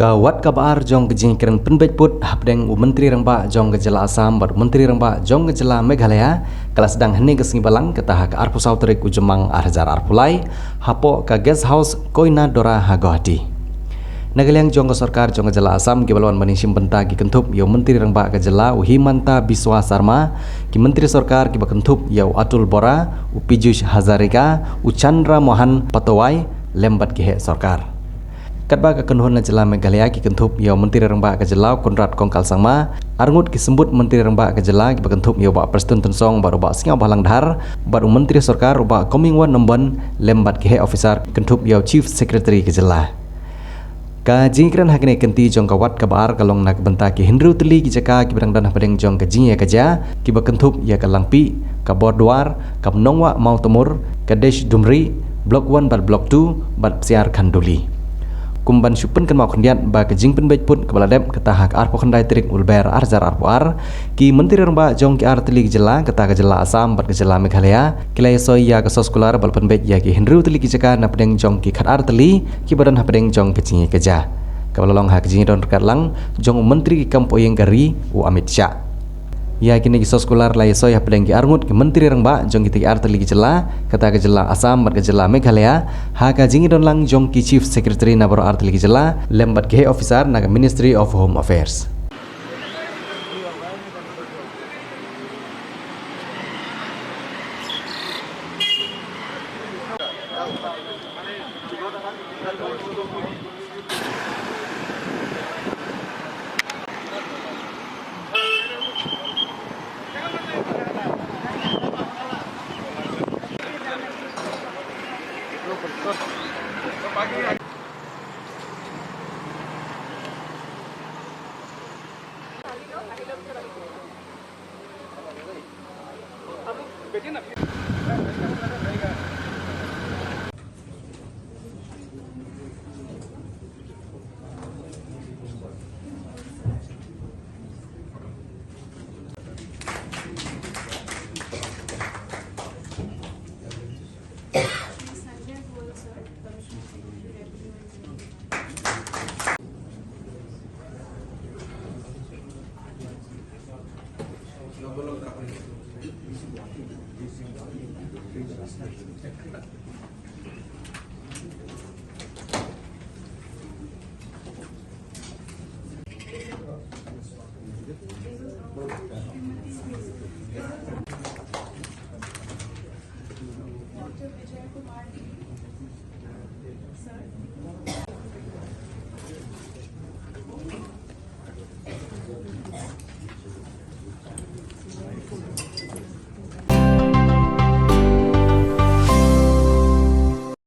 Kawat kabar jong kejingkiran penbej put hapdeng Menteri Rangba jong gejala Assam bar Menteri Rangba jong gejala Meghalaya kala sedang hening kesengi balang ketah ke arpusau terik ujemang arjar arpulai hapo ke guest house Koina Dora Hagawati. Nagaliang jong ke sarkar jong gejala Assam gibalwan maningsim benta ki kentup yo Menteri Rangba gejala Uhimanta Biswa Sarma ki Menteri Sarkar ki bakentup yo Atul Bora Upijush Hazarika Uchandra Mohan Patowai lembat ki he sarkar. Katba ke kenuhun Jela Meghalaya ki kentup yo Menteri Rangba ke Jela Konrad Kongkal Sangma arngut ki sembut Menteri Rangba ke Jela ki kentup yo ba Preston Tensong baru ba Singau Balang Dhar baru Menteri Sarkar ba Komingwan Nombon lembat ki he officer kentup yo Chief Secretary ke Jela. Ka jingkran hakne kenti jong kawat kabar kalong nak benta ki Hindu teli ki jaka ki berang dan padeng jong ke jingya kaja ki bakentup ya kalangpi ka Bordwar ka Nongwa Mau Temur ka Desh Dumri Blok 1 bar Blok 2 bar Siar Khanduli. Kumban syupen kan mau kendian ba kejing penbej pun kepala dep ketahak arpo kendai terik ulber arjar arpo ar ki Menteri Rangba jong ki arteli gejela ketah gejela Assam bat gejela Meghalaya kilai soy ya kesos kular bal penbej ya ki Hindu teli gejaka na pedeng jong ki khat arteli ki badan ha pedeng jong kejing keja kepala long ha kejing don rekat lang jong Menteri ki kampoyeng gari u Amit Shah. Ya kini kisos kular lai soy pedeng ki arngut ki Menteri Rangba jong ki arteli gejela kata gejela Assam bat gejela Meghalaya ha ka jingi don lang jong ki Chief Secretary na baro arteli gejela lembat ki officer na Ministry of Home Affairs. Pagi.